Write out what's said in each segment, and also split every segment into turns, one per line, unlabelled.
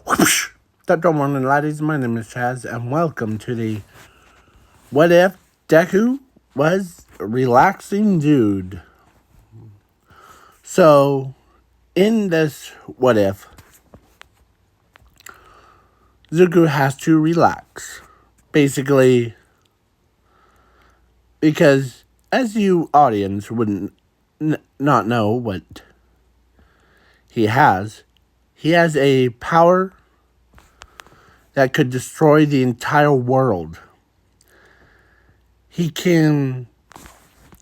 Whoosh! Good morning, laddies. My name is Chaz, and welcome to the What If Deku Was a Relaxing Dude. So, in this What If, Zuko has to relax. Basically, because as you audience wouldn't not know what he has a power that could destroy the entire world. He can,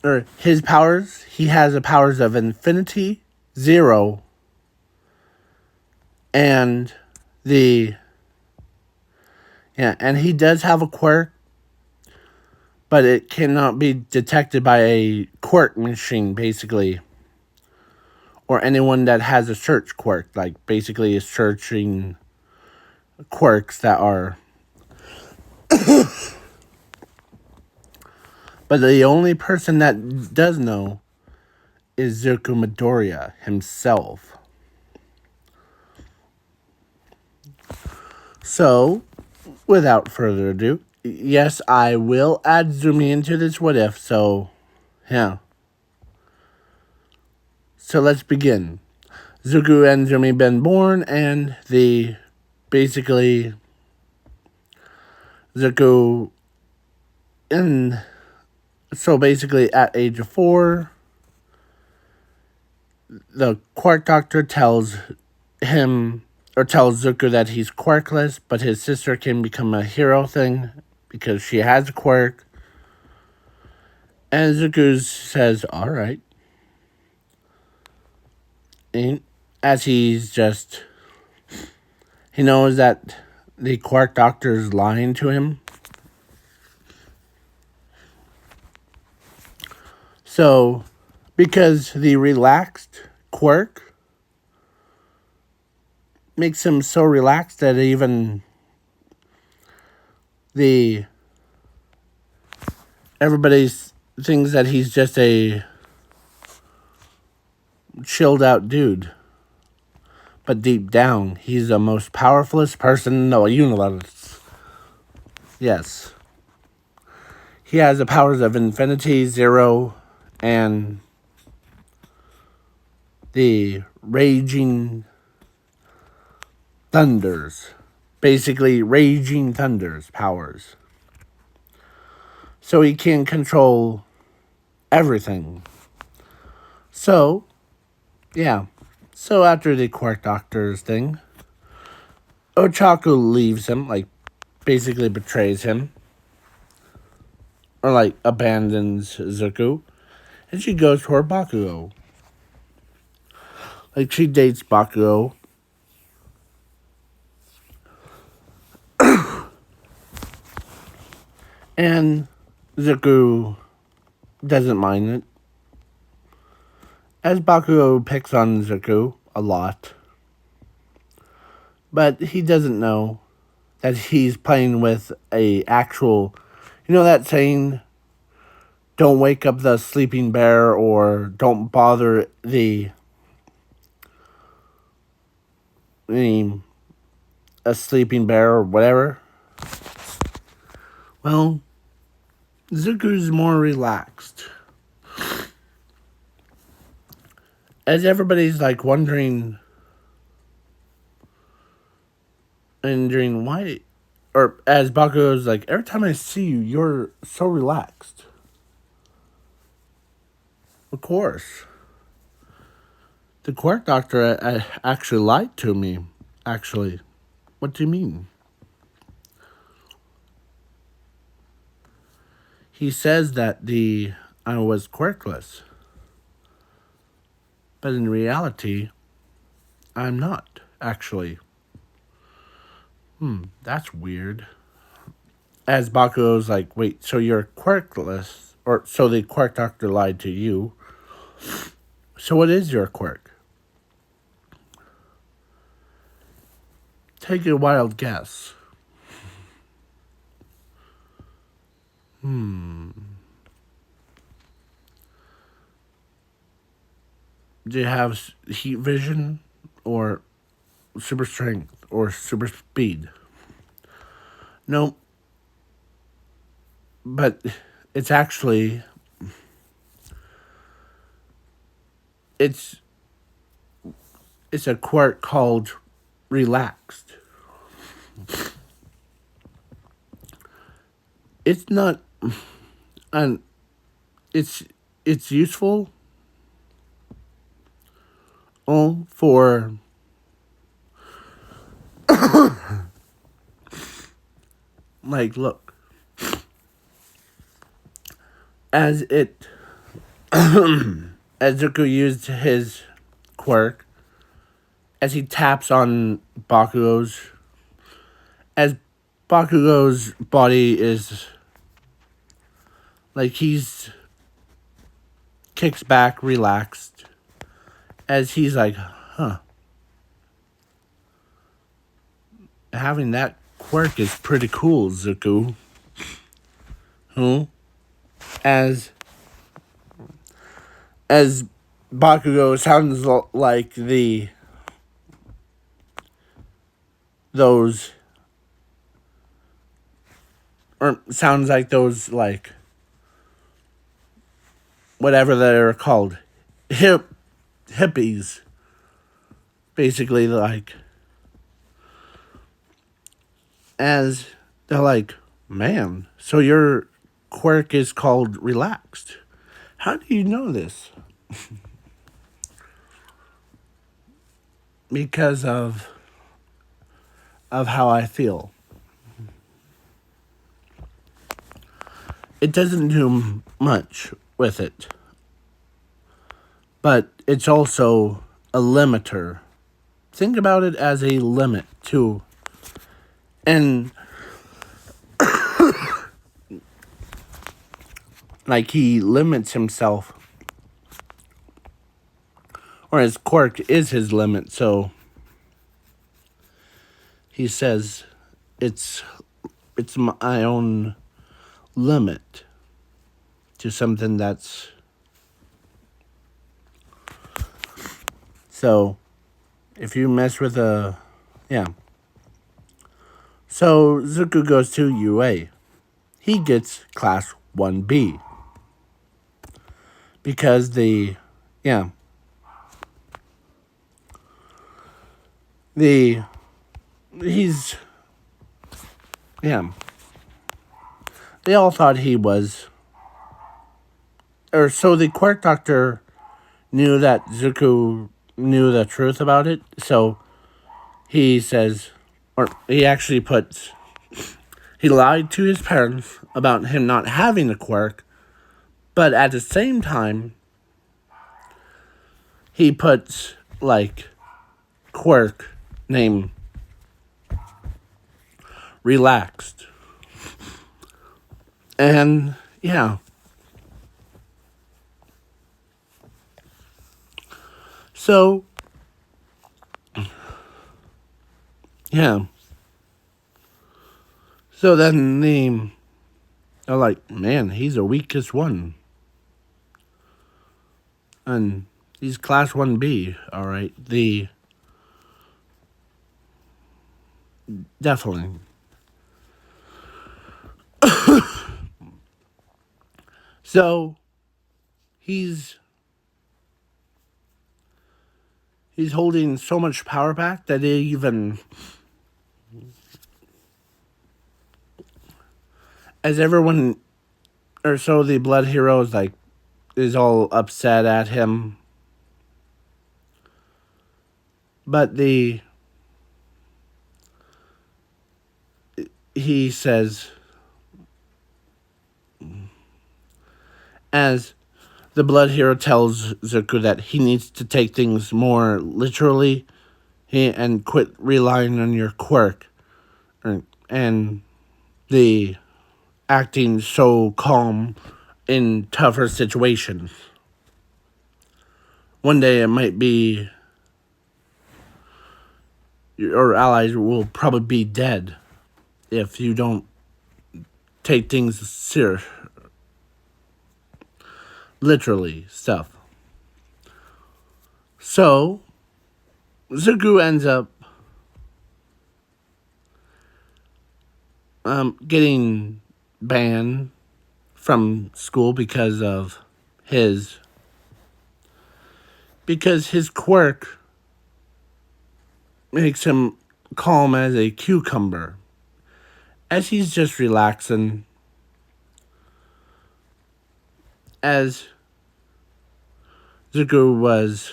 or his powers, he has the powers of infinity, zero, and and he does have a quirk, but it cannot be detected by a quirk machine, basically. Or anyone that has a search quirk, like basically is searching quirks that are. But the only person that does know is Zuko Midoriya himself. So, without further ado, yes, I will add Zumi into this what if, so, yeah. So let's begin. Zuko and Zumi been born, and basically, Zuko, so basically at age of 4, the Quark Doctor tells Zuko that he's quirkless, but his sister can become a hero thing because she has a quirk. And Zuko says, alright. As he knows that the Quark Doctor is lying to him. So, because the relaxed quirk makes him so relaxed that even everybody thinks that he's just a chilled out dude. But deep down, he's the most powerfulest person in the universe. Yes. He has the powers of infinity, zero, and the raging thunders. Basically, raging thunders powers. So he can control everything. So, yeah. So after the Quark Doctor's thing, Ochaku leaves him, like, basically betrays him. Or, like, abandons Zuko. And she goes toward Bakugo. Like, she dates Bakugo. And Zuko doesn't mind it. As Bakugo picks on Zuko a lot. But he doesn't know that he's playing with a actual... You know that saying, don't wake up the sleeping bear, or don't bother a sleeping bear or whatever? Well, Zuko's more relaxed. As everybody's like wondering why, or as Bakugo's like, every time I see you, you're so relaxed. Of course. The Quark Doctor actually lied to me. Actually. What do you mean? He says that I was quirkless. But in reality, I'm not, actually. That's weird. As Bakugo's like, wait, so you're quirkless? Or so the Quark Doctor lied to you. So what is your quirk? Take a wild guess. Do you have heat vision or super strength? or super speed. No, but it's actually it's it's a quirk called relaxed. It's not an it's it's useful for like look as it as Zuko used his quirk as he taps on Bakugo's as Bakugo's body is like he's kicks back relaxed as he's like, huh, having that quirk is pretty cool, Zuko. Huh? As as Bakugo sounds like those or sounds like those like whatever they're called hippies basically like as they're like, man, so your quirk is called relaxed. How do you know this? Because of how I feel. It doesn't do much with it. But it's also a limiter. Think about it as a limit too. And like he limits himself or his quirk is his limit, so he says it's my own limit to something that's so if you mess with yeah. So Zuko goes to UA. He gets class 1B. Because yeah. He's, yeah. They all thought he was, or so the quirk doctor knew that Zuko knew the truth about it, so he says, or he actually puts, he lied to his parents about him not having the quirk, but at the same time, he puts, like, quirk name relaxed. And, yeah. So, yeah. So then they're like, man, he's the weakest one. And he's class 1B, alright. Definitely. So, he's holding so much power back that it even, as everyone, or so the Blood Hero is all upset at him. But he says, as the Blood Hero tells Zuko that he needs to take things more literally and quit relying on your quirk and the acting so calm in tougher situations. One day it might be your allies will probably be dead if you don't take things serious. Literally stuff. So, Zuko ends up getting banned from school his because his quirk makes him calm as a cucumber. As he's just relaxing, as Zuko was,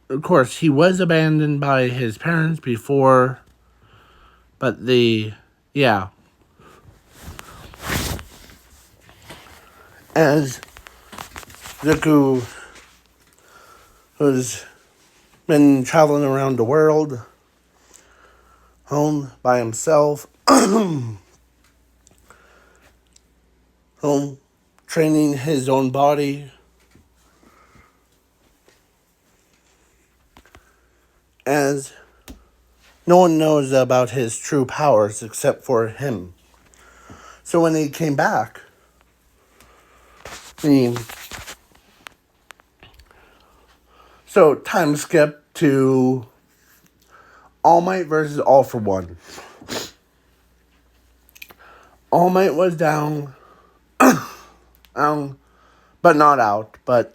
of course, he was abandoned by his parents before, but as Zuko was been traveling around the world, home by himself, home training his own body, as no one knows about his true powers except for him. So when he came back, so time skip to All Might versus All for One. All Might was down, but not out. But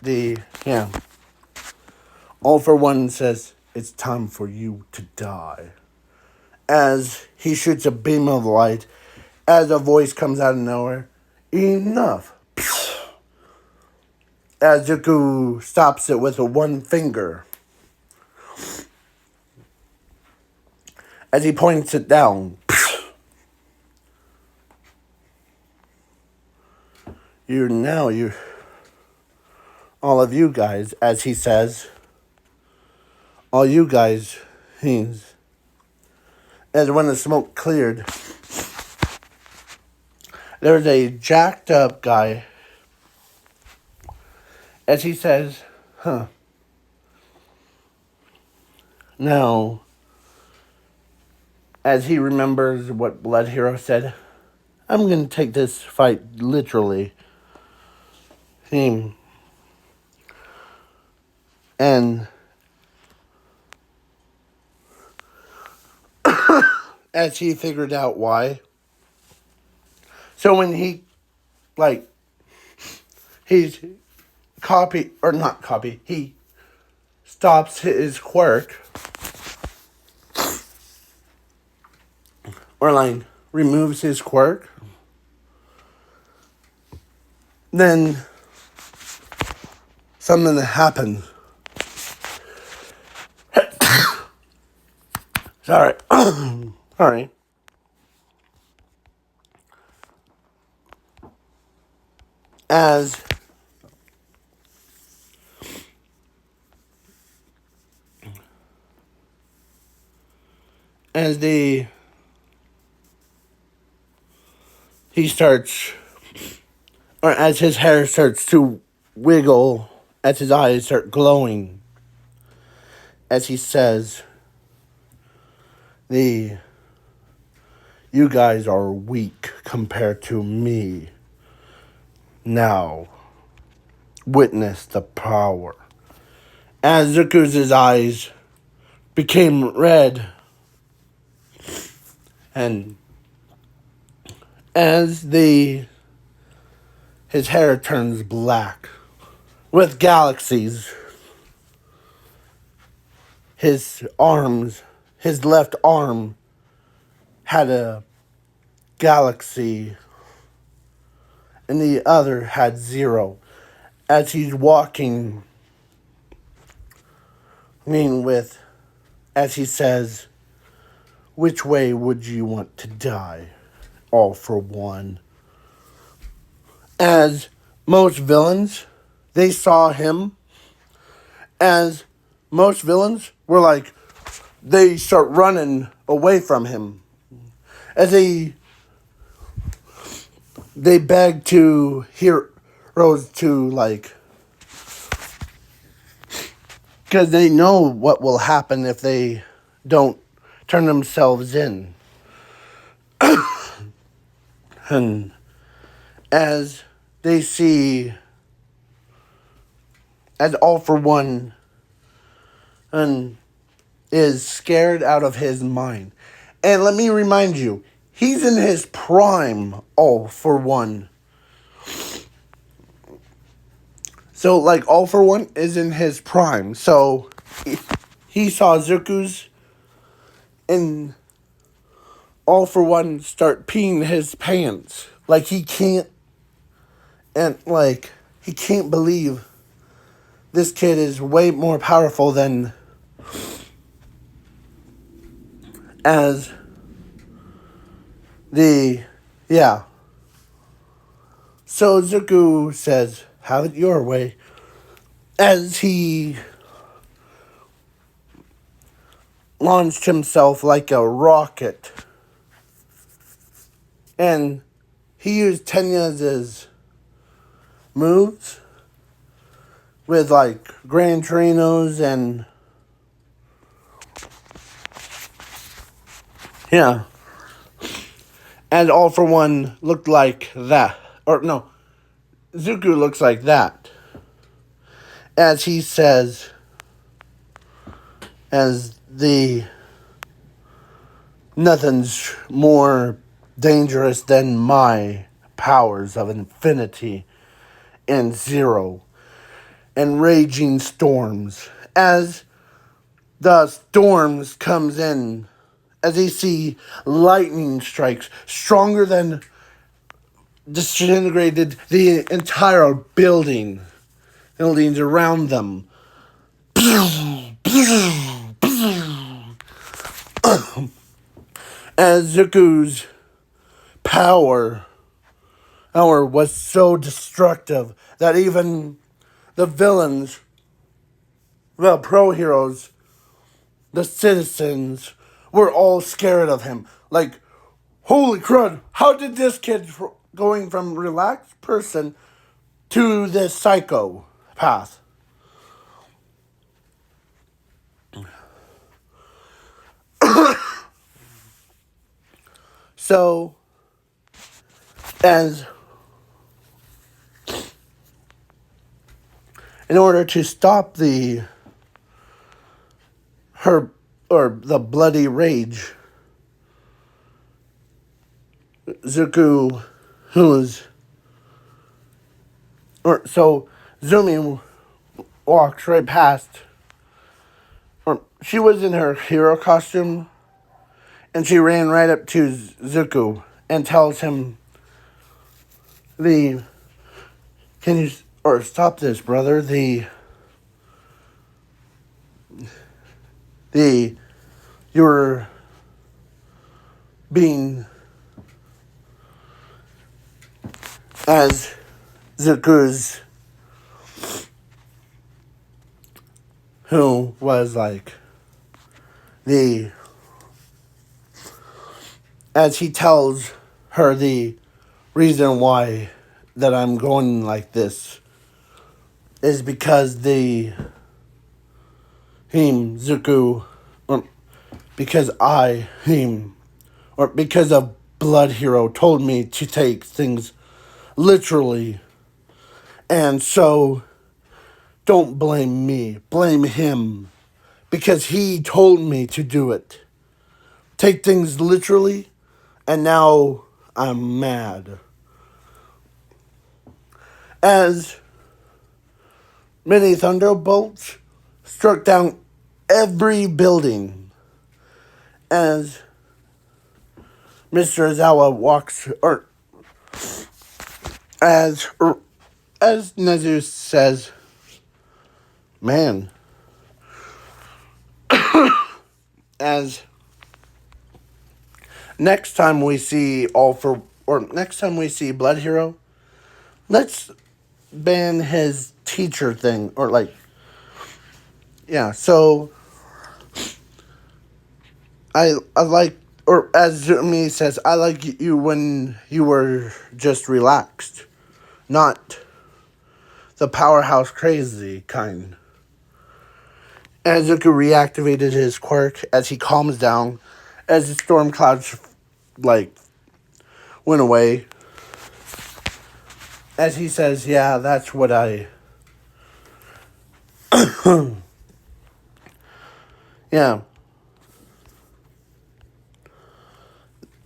All for One says, "It's time for you to die." As he shoots a beam of light, as a voice comes out of nowhere, "Enough." As Zuko stops it with a one finger. As he points it down. All of you guys, as he says, all you guys, as when the smoke cleared, there was a jacked up guy, as he says, now, as he remembers what Blood Hero said, "I'm going to take this fight literally." And as he figured out why. So when he he stops his quirk, or removes his quirk, then something happens. Sorry. Sorry. As as his hair starts to wiggle, as his eyes start glowing, as he says, "You guys are weak compared to me. Now, witness the power." As Zuko's eyes became red, and as his hair turns black with galaxies, his left arm had a galaxy and the other had 0. As he's walking, as he says, "Which way would you want to die? All for one." As most villains, they saw him. As most villains were they start running away from him. As they beg to heroes to because they know what will happen if they don't turn themselves in. And as they see, as All for One is scared out of his mind. And let me remind you, he's in his prime, all for one. So, like, all for one is in his prime. So, he saw Zuku's and all for one start peeing his pants. Like, he can't, and, like, he can't believe this kid is way more powerful than as the, yeah. So Zuko says, have it your way, as he launched himself like a rocket. And he used Tenya's moves with, like, Gran Torinos and, yeah. And all for one looked like that. Or, no, Zuko looks like that. As he says, as the nothing's more dangerous than my powers of infinity and zero and raging storms. As the storms comes in, as they see lightning strikes stronger than disintegrated the entire buildings around them. As Zuko's power was so destructive that even the villains, the pro heroes, the citizens were all scared of him. Like, holy crud, how did this kid going from relaxed person to this psychopath? So, as in order to stop the bloody rage, Zuko, Zumi walks right past, or she was in her hero costume, and she ran right up to Zuko and tells him, can you, or stop this, brother, you're being, as Zuko's, who was like, as he tells her the reason why that I'm going like this is because Zuko, or because because a blood hero told me to take things literally. And so, don't blame me, blame him, because he told me to do it. Take things literally, and now I'm mad. As many thunderbolts struck down every building, as Mr. Ozawa walks, or as Nezu says, man, as next time we see Blood Hero, let's ban his teacher thing, or like, yeah, so I like, or as Zumi says, I like you when you were just relaxed, not the powerhouse crazy kind. And Zuko reactivated his quirk as he calms down, as the storm clouds, like, went away. As he says, yeah, that's what yeah.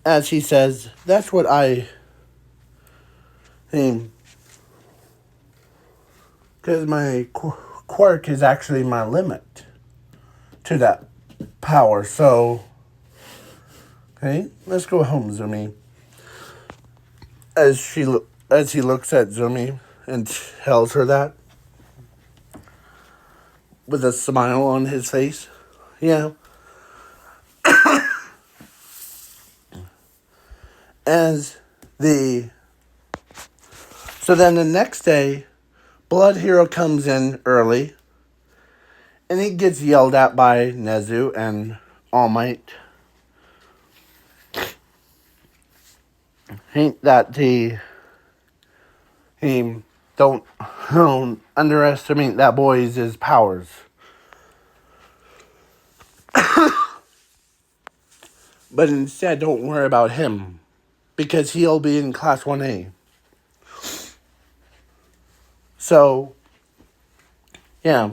As he says, that's what I mean. Because my quirk is actually my limit to that power. So, okay, let's go home, Zumi. As he looks at Zumi and tells her that with a smile on his face. Yeah. As the So then the next day, Blood Hero comes in early, and he gets yelled at by Nezu and All Might. That he don't underestimate that boy's powers. But instead, don't worry about him, because he'll be in Class 1A. So, yeah.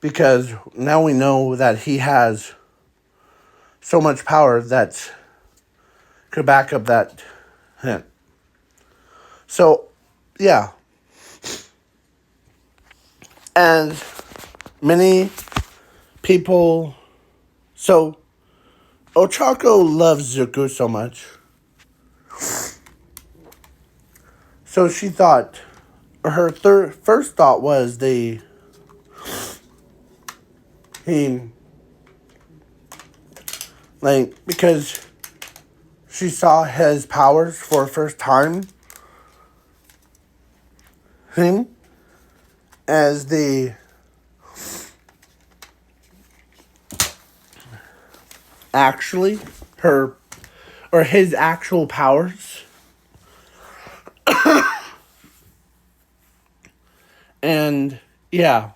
Because now we know that he has so much power that could back up that hint. So, yeah. And many people... So, Ochako loves Zuko so much. So she thought... Her first thought was because she saw his powers for the first time. Him as actually her or his actual powers. And yeah,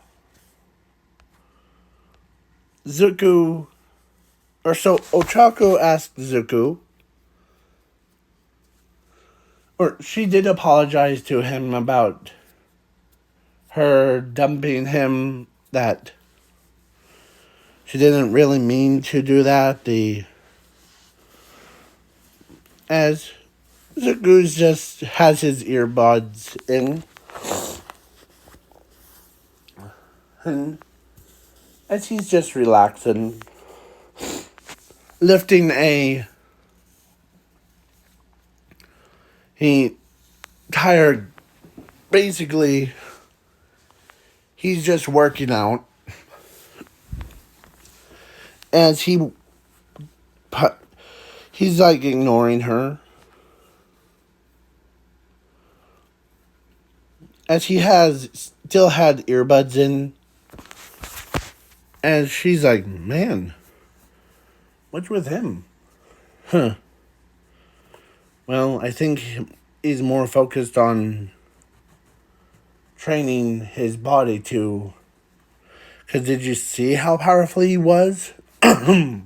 Zuko, or so Ochako asked Zuko, or she did apologize to him about her dumping him, that she didn't really mean to do that. As Zuko just has his earbuds in, and as he's just relaxing, lifting he tired, basically, he's just working out, as he's like ignoring her, as he still had earbuds in, and she's like, man, what's with him? Huh. Well, I think he's more focused on training his body to... Because did you see how powerful he was? My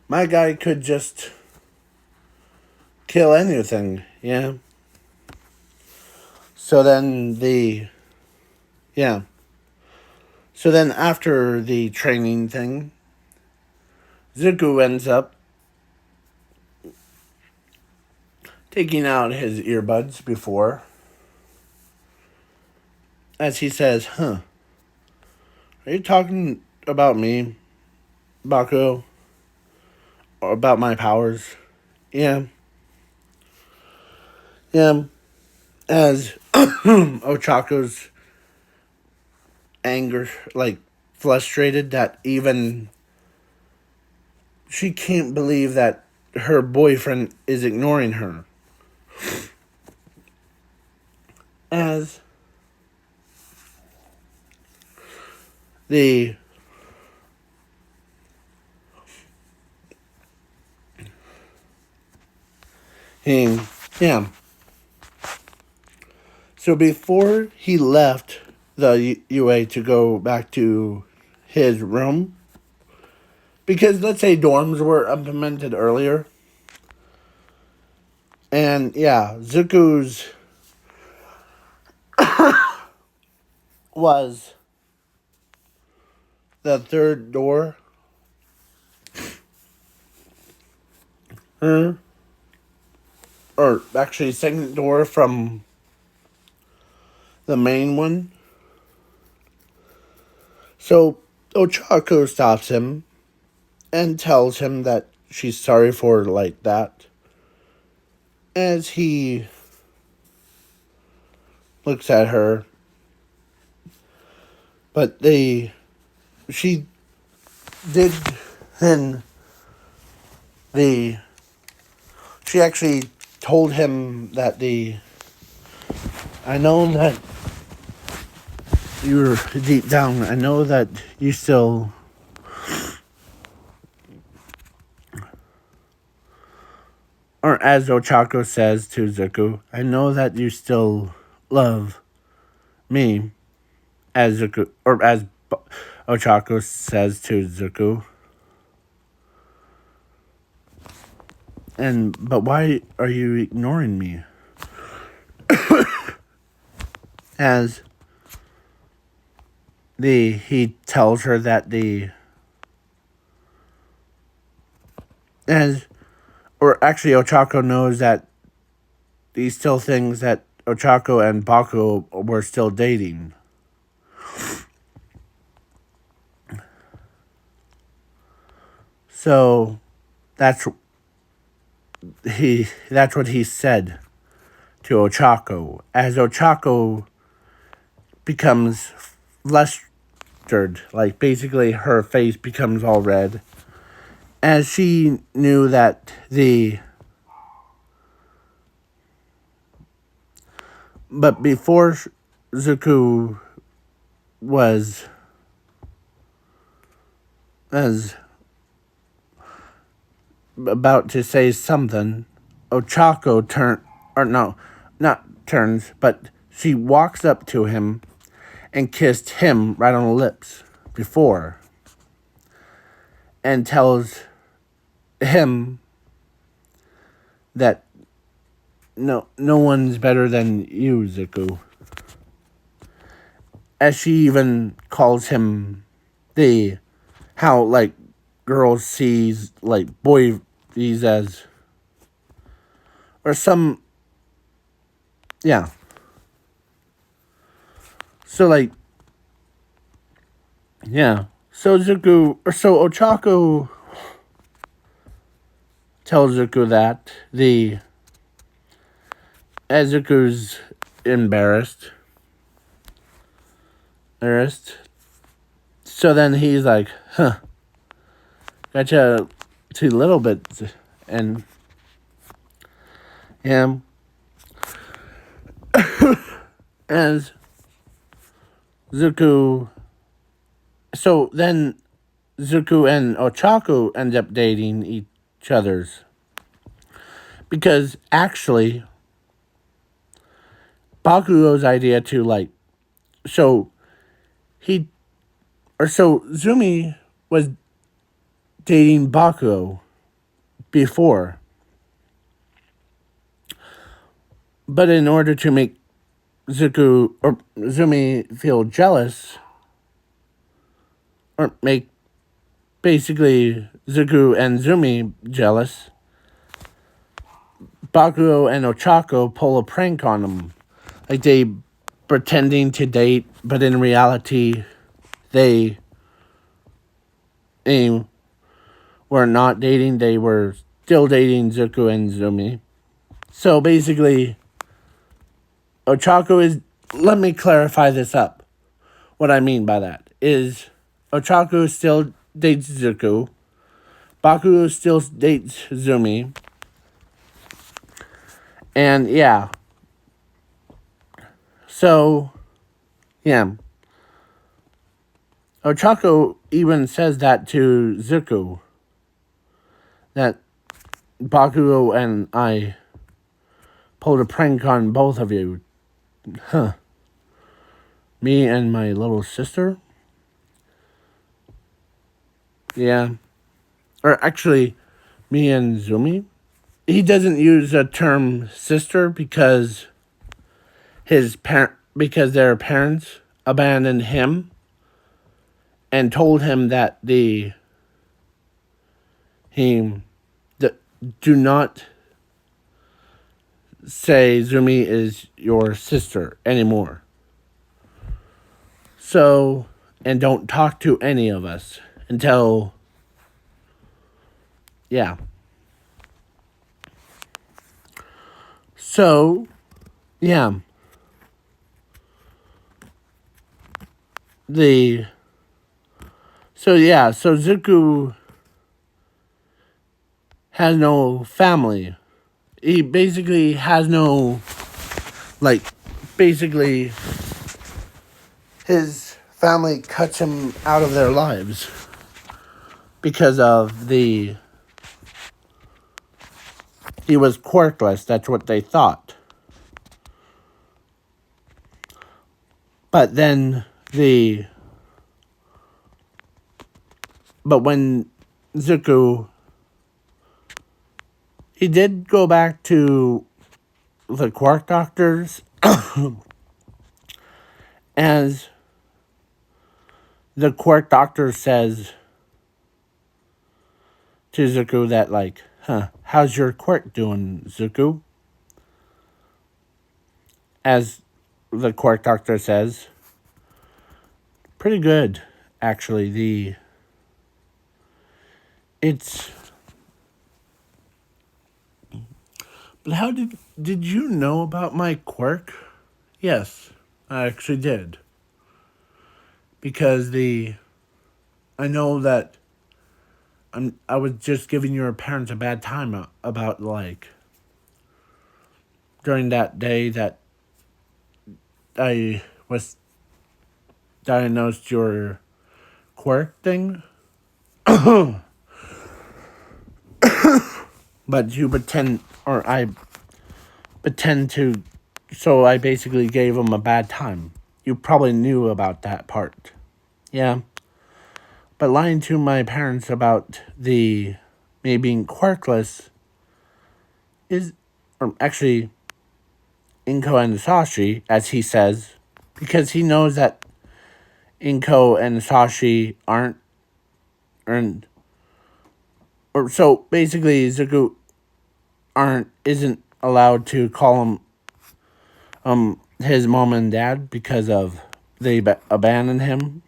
guy could just kill anything, yeah. So then So then after the training thing, Zuko ends up taking out his earbuds before, as he says, are you talking about me, Baku? Or about my powers? Yeah. Yeah. As Ochako's anger, frustrated that even she can't believe that her boyfriend is ignoring her. As the yeah. So before he left the UA to go back to his room, because let's say dorms were implemented earlier, and yeah, Zuko's was the third door her, or actually second door from the main one. So Ochako stops him and tells him that she's sorry for like that. As he looks at her, but she did then she actually told him that I know that you're deep down, I know that you still or as Ochako says to Zuko, I know that you still love me, as Zuko, or as Ochako says to Zuko. But why are you ignoring me? As he tells her that or actually Ochako knows that he still thinks that Ochako and Baku were still dating. So that's what he said to Ochako. As Ochako becomes flustered, like basically her face becomes all red, as she knew that but before Zuko was about to say something, Ochako turns, but she walks up to him and kissed him right on the lips before, and tells him that no one's better than you, Zuko. As she even calls him how like girls sees like boy these as or some yeah. So like yeah. So Ochako tells Zuko that as Zuko's embarrassed. So then he's like, huh, gotcha too little bit. And him as Zuko. So then Zuko and Ochako end up dating each other's. Because actually, Bakugo's idea to like, so Zumi was dating Bakugo before. But in order to make Zuko or Zumi feel jealous, or make basically Zuko and Zumi jealous, Bakugo and Ochako pull a prank on them. Like they pretending to date, but in reality, they were not dating. They were still dating Zuko and Zumi. So basically, Ochako is... Let me clarify this up. What I mean by that is Ochako still dates Zuko. Bakugo still dates Zumi. And yeah. So, yeah. Ochako even says that to Zuko. That Bakugo and I pulled a prank on both of you. Huh. Me and my little sister? Yeah. Or actually, me and Zumi. He doesn't use the term sister because because their parents abandoned him and told him that do not say Zumi is your sister anymore. So, and don't talk to any of us until, yeah. So, yeah. So Zuko has no family. He basically has no, like, basically, his family cuts him out of their lives because of he was quirkless. That's what they thought. But then but when Zuko, he did go back to the Quark Doctors as the Quark Doctor says to Zuko that, like, how's your Quark doing, Zuko? As the Quark Doctor says, pretty good, actually. It's... But how did you know about my quirk? Yes, I actually did. Because I know that I was just giving your parents a bad time about, like, during that day that I was diagnosed your quirk thing. But you pretend, or I pretend to, so I basically gave them a bad time. You probably knew about that part. Yeah. But lying to my parents about me being quirkless is, or actually, Inko and Sashi, as he says, because he knows that Inko and Sashi aren't, or so basically Zuko isn't allowed to call him his mom and dad because of they abandoned him.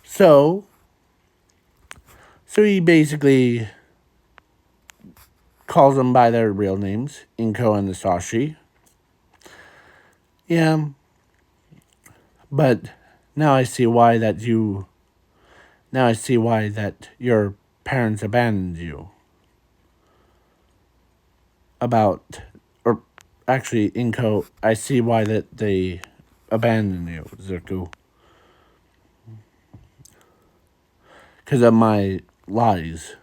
So he basically calls them by their real names, Inko and Sashi. Yeah, but now I see why that your parents abandoned you. Or actually, Inko, I see why that they abandoned you, Zuko. Because of my lies.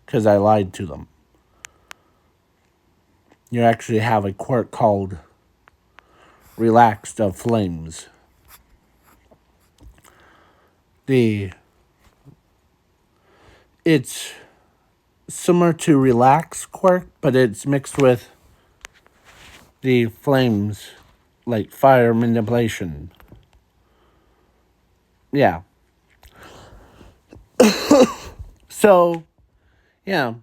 Because I lied to them. You actually have a quirk called Relaxed of Flames. It's similar to Relax quirk, but it's mixed with the flames, like fire manipulation. Yeah. So, yeah.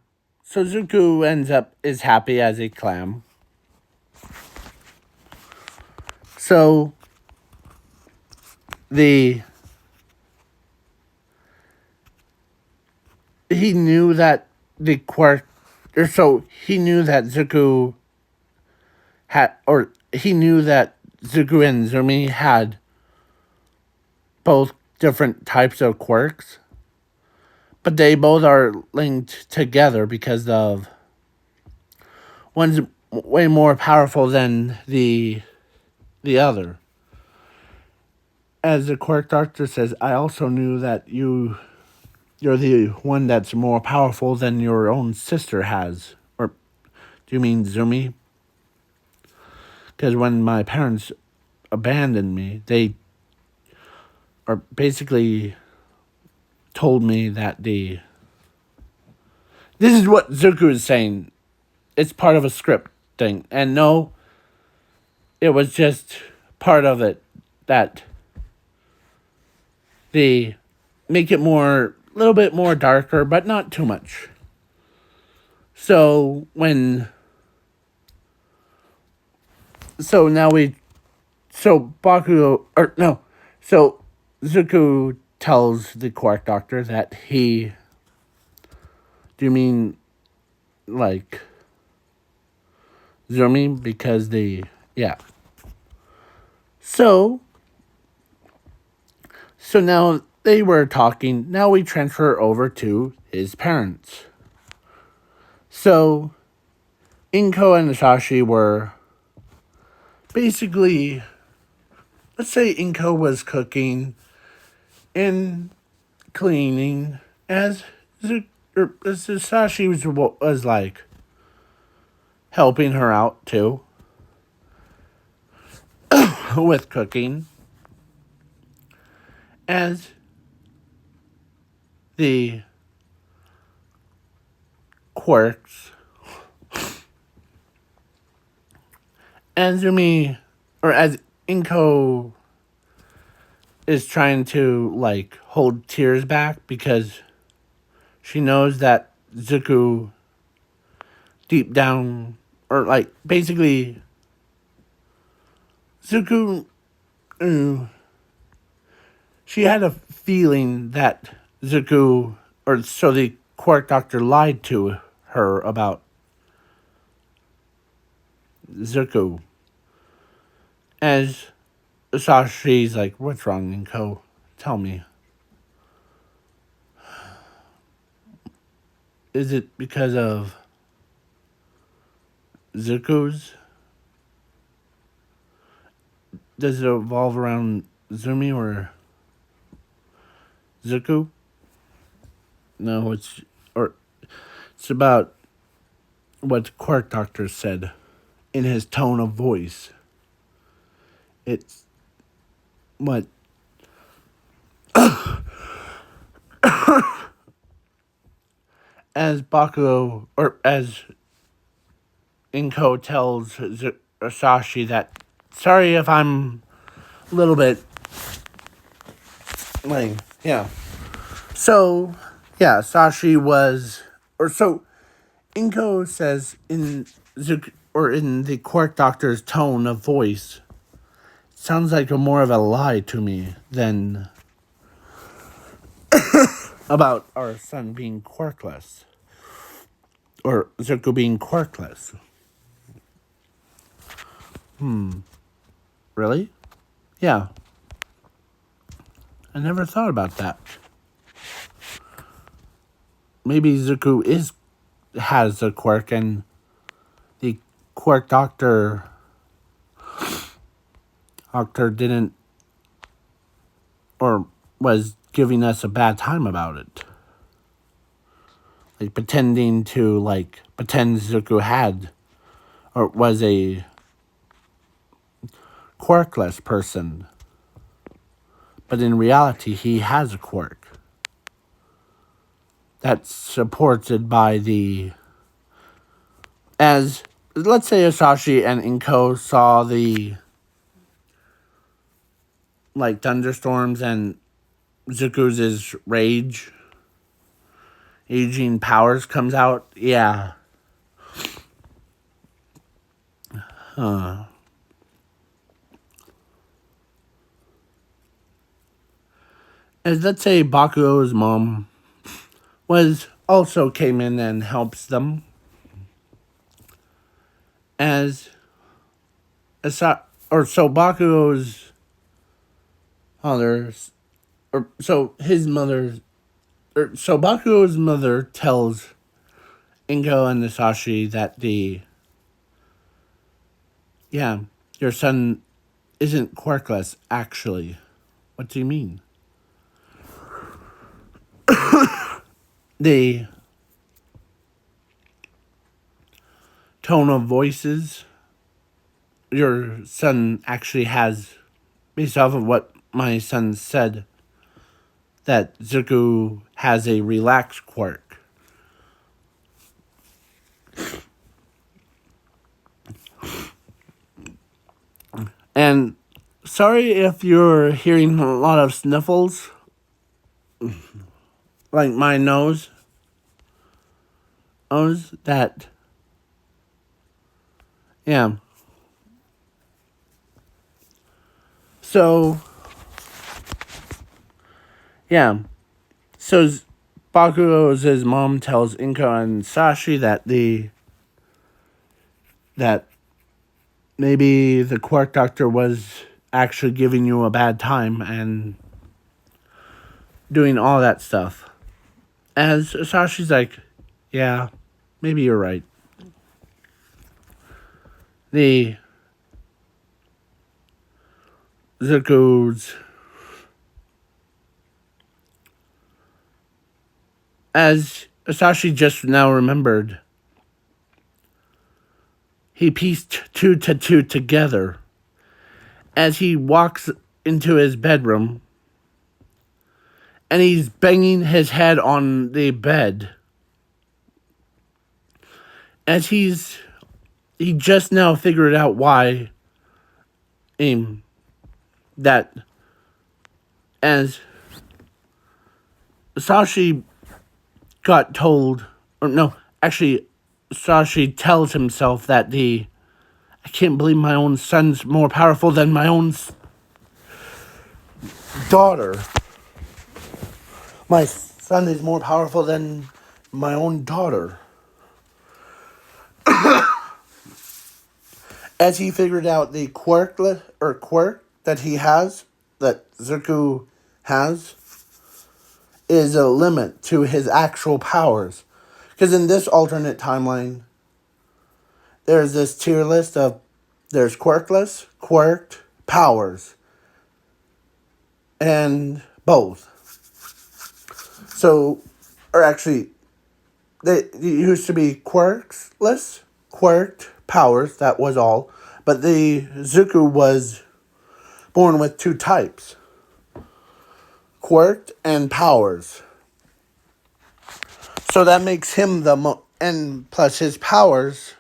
So Zuko is happy as a clam. So, he knew that the quirk, or so he knew that Zuko he knew that Zuko and Zumi had both different types of quirks, but they both are linked together because of one's way more powerful than the other. As the quirk doctor says, I also knew that you're the one that's more powerful than your own sister has. Or do you mean Zumi? Because when my parents abandoned me, they are basically told me that this is what Zuko is saying. It's part of a script thing. And no, it was just part of it that they make it a little bit more darker, but not too much. So when so now we so Bakugo or no so Zuko tells the Quark Doctor that he do you mean like Zumi because the yeah. So now they were talking. Now we transfer over to his parents. So Inko and Sashi were basically, let's say Inko was cooking and cleaning as Sashi was like helping her out too with cooking as the quirks. As Yumi, or as Inko is trying to, like, hold tears back because she knows that Zuko deep down, or, like, basically, Zuko, she had a feeling that Zuko, or so the Quark Doctor lied to her about Zuko. As Sashi's like, what's wrong, Inko? Tell me. Is it because of Zuko's? Does it revolve around Zumi or Zuko? No, it's about what the Quark Doctor said in his tone of voice. It's what as Bakugo or as Inko tells Sashi that sorry if I'm a little bit like yeah. So yeah, Sashi was or so Inko says in the Quark Doctor's tone of voice sounds like more of a lie to me than about our son being quirkless. Or Zuko being quirkless. Really? Yeah. I never thought about that. Maybe Zuko has a quirk and the Quark Doctor didn't or was giving us a bad time about it. Like pretend Zuko had or was a quirkless person. But in reality he has a quirk. That's supported by as let's say Asashi and Inko saw the like thunderstorms and Zuko's rage aging powers comes out. Yeah. As let's say Bakugo's mom also came in and helps them. As so Bakugo's mother, or so his mother, or so Bakugo's mother tells Inko and Nasashi that your son isn't quirkless, actually. What do you mean? The tone of voices your son actually has, based off of what my son said, that Zuko has a relaxed quirk. And sorry if you're hearing a lot of sniffles, like my nose. knows that, yeah. So, yeah. So, Bakugo's mom tells Inko and Sashi that maybe the quirk doctor was actually giving you a bad time and doing all that stuff. As Sashi's like, yeah, maybe you're right. The Zuko's, as Sashi just now remembered, he pieced two to two together as he walks into his bedroom and he's banging his head on the bed as he just now figured out why that as Sashi got told, or no, actually Sashi tells himself that I can't believe my own son's more powerful than my own daughter. My son is more powerful than my own daughter. As he figured out the quirk that he has, that Zuko has, is a limit to his actual powers. Because in this alternate timeline, there's this tier list of there's quirkless, quirked, powers, and both. So, or actually, they used to be quirkless, quirked, powers, that was all. But the Zuko was born with two types, quirked and powers. So that makes him and plus his powers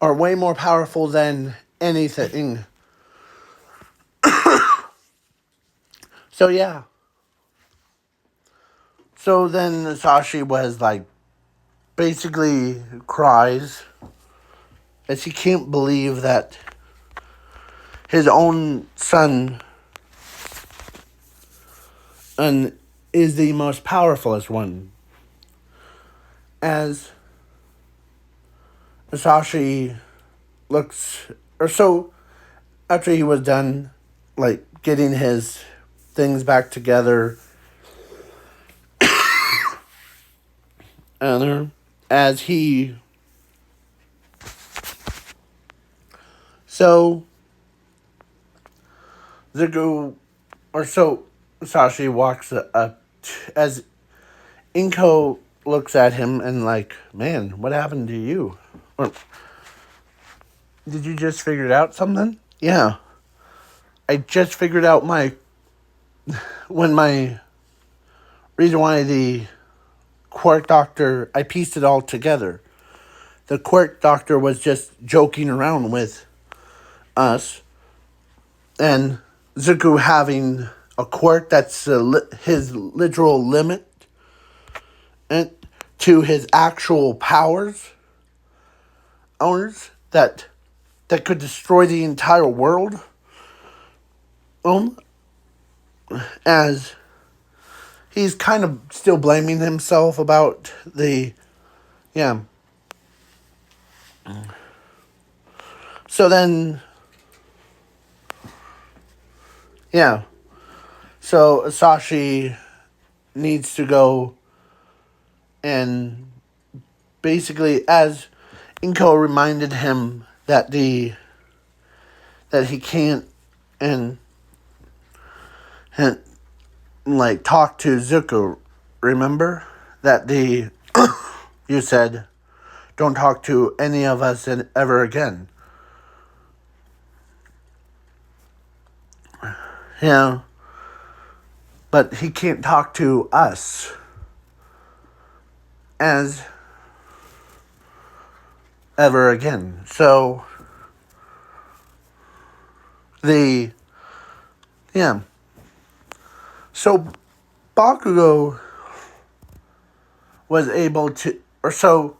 are way more powerful than anything. So yeah. So then Sashi was like, basically cries as he can't believe that his own son is the most powerfulest one. As Sashi looks, or so after he was done, like getting his things back together, and as he, so Zuko, or so Sashi walks up as Inko looks at him and like, man, what happened to you? Or, did you just figure out something? Yeah. I just figured out my reason why the quirk doctor, I pieced it all together. The quirk doctor was just joking around with us, and Zuko having a quirk that's his literal limit and to his actual powers that could destroy the entire world. As he's kind of still blaming himself about yeah. So then, yeah. So Sashi needs to go and basically, as Inko reminded him that he can't and like talk to Zuko. Remember that you said don't talk to any of us ever again. Yeah, but he can't talk to us as ever again. So So Bakugo was able to, or so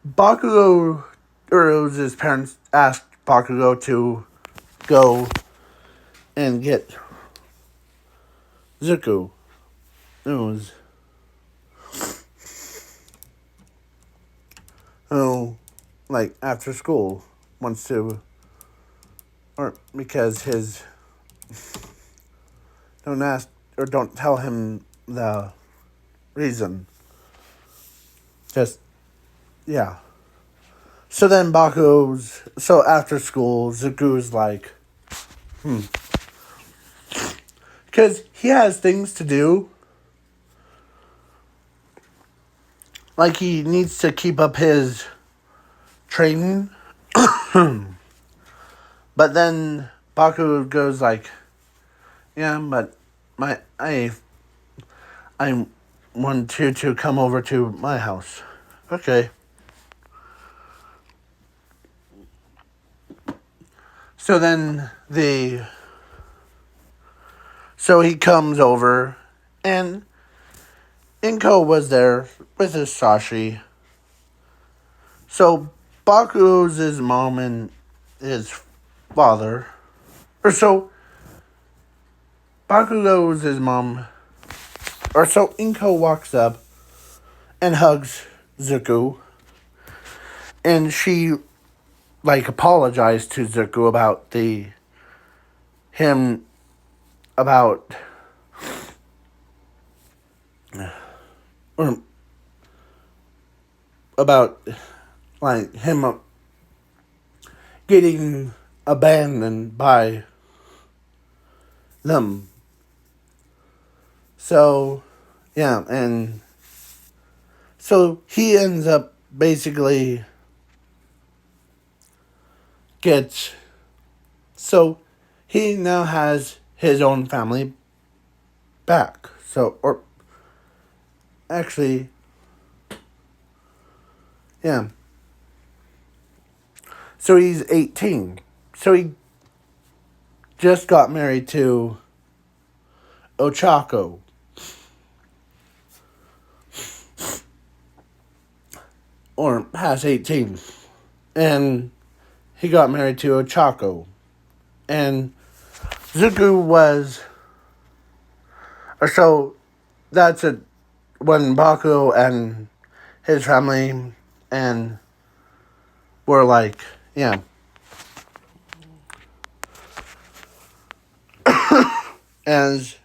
Bakugo, or it was his parents, asked Bakugo to go and get Zuko. It was, oh, like after school, wants to, or because his, don't ask, or don't tell him the reason. Just, yeah. So then so after school, Zuko's like, because he has things to do. Like, he needs to keep up his training. But then Baku goes like, yeah, but I want you to come over to my house. Okay. So then so he comes over, and Inko was there with his Sashi. So Baku's his mom and his father. Or so Bakugo's his mom. Or so Inko walks up and hugs Zuko. And she like apologized to Zuko about him about or about like him getting abandoned by them. So, yeah, and so he ends up basically so he now has his own family back. So, or actually, yeah. So he's 18. So he just got married to Ochako. Or has 18. And he got married to Ochako. And Zuko was... So that's when Baku and his family and were like, yeah. As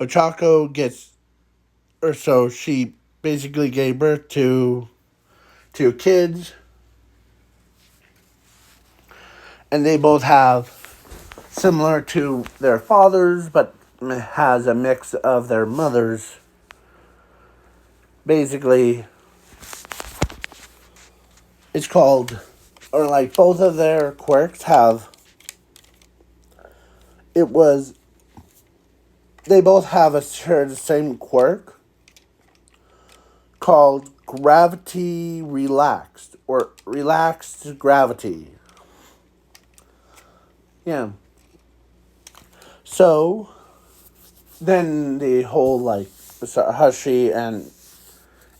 Ochako so she basically gave birth to two kids. And they both have similar to their fathers, but has a mix of their mothers. Basically, it's called, or like both of their quirks they both have share the same quirk called gravity relaxed, or relaxed gravity. Yeah. So, then the whole, like, Hushi and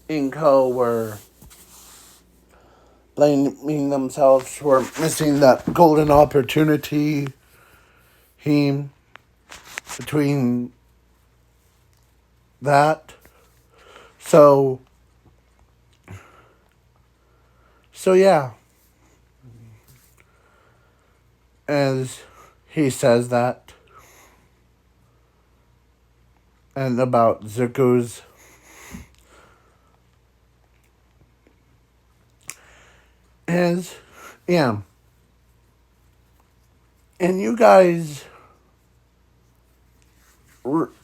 Inko were blaming themselves for missing that golden opportunity between that. So yeah. As he says that. And about Zuko's yeah. And you guys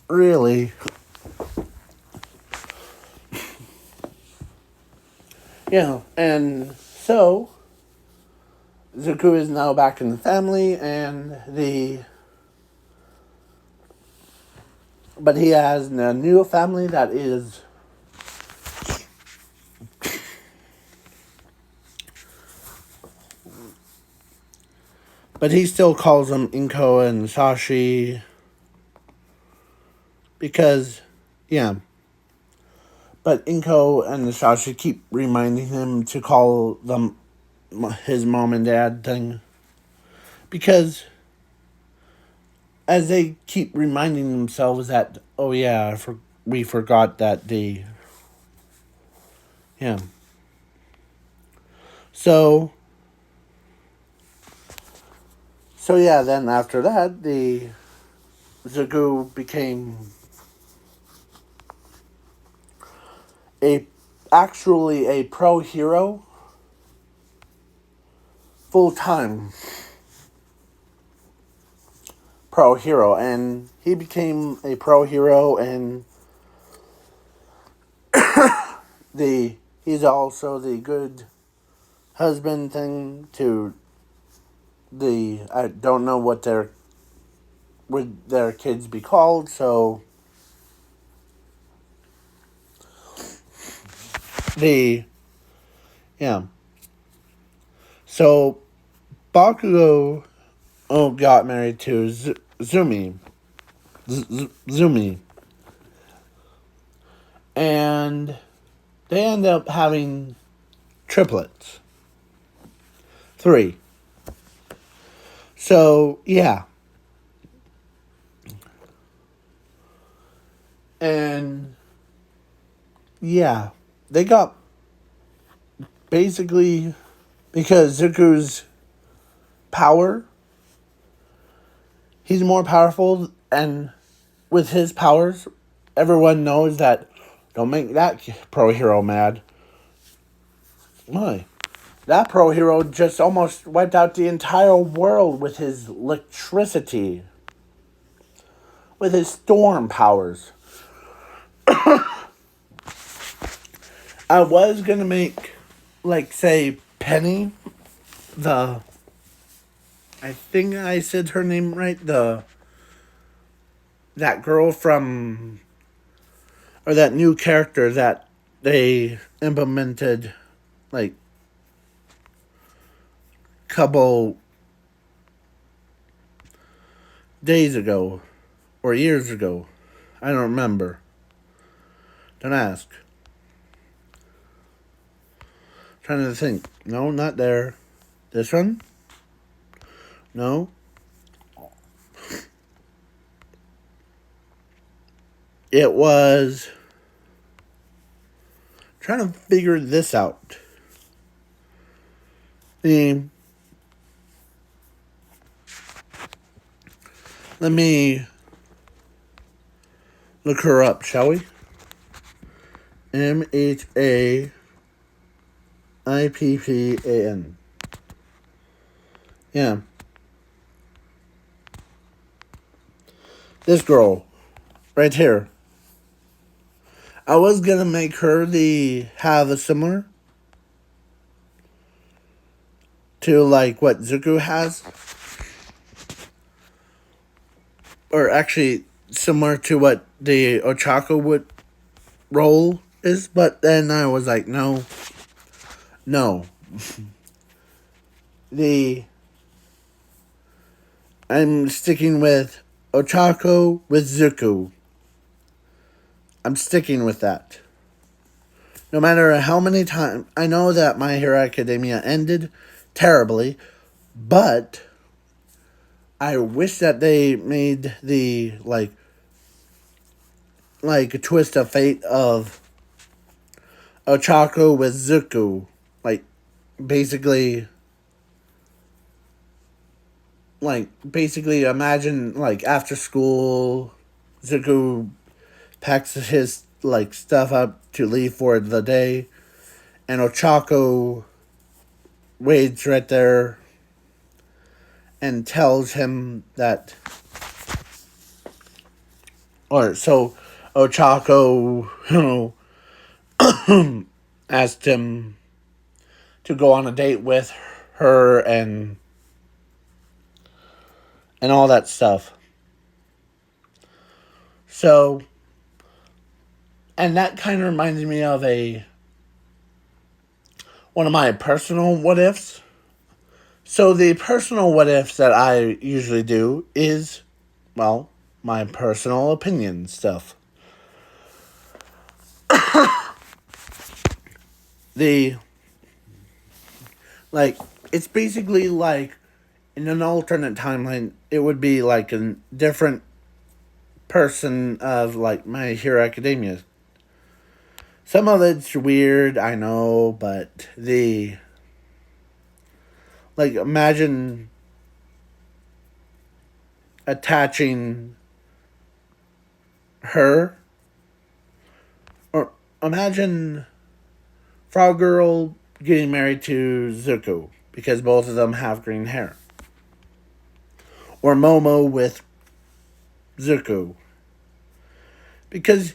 really, yeah, and so Zuko is now back in the family, but he has a new family that is but he still calls them Inko and Sashi because, yeah. But Inko and Nastasha keep reminding him to call them his mom and dad thing. Because as they keep reminding themselves that, oh yeah, we forgot that day. Yeah. So yeah, then after that, the Zagu became a actually a pro hero full time pro hero, and he became a pro hero, and he's also the good husband thing to I don't know what would their kids be called, so the yeah. So Bakugo got married to Zumi, and they end up having triplets, 3. So yeah, and yeah, they got basically because Zuko's power, he's more powerful, and with his powers, everyone knows that don't make that pro hero mad. Why? That pro hero just almost wiped out the entire world with his electricity, with his storm powers. I was gonna make, like, say, Penny, I think I said her name right, that girl from, or that new character that they implemented, like, couple days ago, or years ago. I don't remember. Don't ask. Trying to think. No, not there. This one? No. It was trying to figure this out. Let me look her up, shall we? Mhappan. Yeah. This girl. Right here. I was gonna make her have a similar to like what Zuko has. Or actually similar to what the Ochako would role is, but then I was like, no. I'm sticking with Ochako with Zuko. I'm sticking with that. No matter how many times, I know that My Hero Academia ended terribly, but I wish that they made the like a twist of fate of Ochako with Zuko, like basically imagine like after school, Zuko packs his like stuff up to leave for the day, and Ochako waits right there and tells him that, or so Ochako, asked him to go on a date with her and all that stuff. So, and that kind of reminds me of one of my personal what ifs. So the personal what ifs that I usually do is, well, my personal opinion stuff. the like it's basically like in an alternate timeline it would be like a different person of like My Hero Academia. Some of it's weird, I know, but the like imagine attaching her, or imagine Frog Girl getting married to Zuko because both of them have green hair, or Momo with Zuko because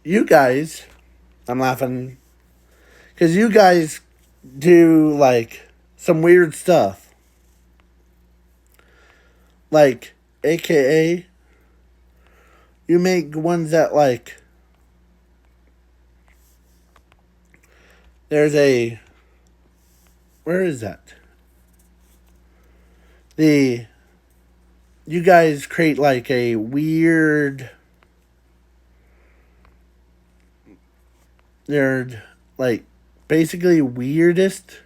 you guys, I'm laughing because you guys do like some weird stuff, like AKA you make ones that like there's a where is that? The you guys create like a weird they're like basically weirdest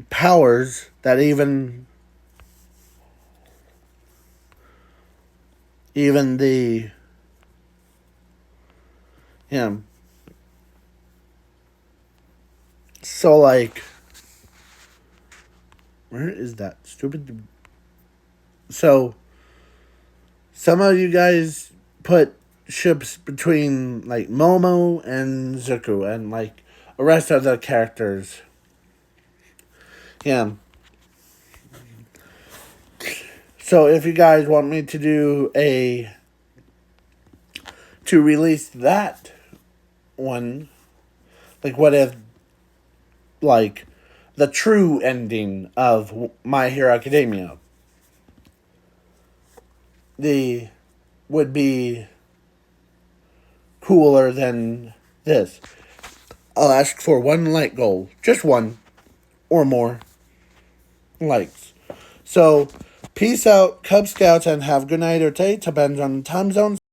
powers that even the yeah. So like where is that stupid so some of you guys put ships between like Momo and Zuko and like the rest of the characters. Yeah. So if you guys want me to do to release that one, like what if like the true ending of My Hero Academia, the would be cooler than this. I'll ask for one like goal, just one or more likes. So peace out, Cub Scouts, and have a good night or day. Depends on the time zones.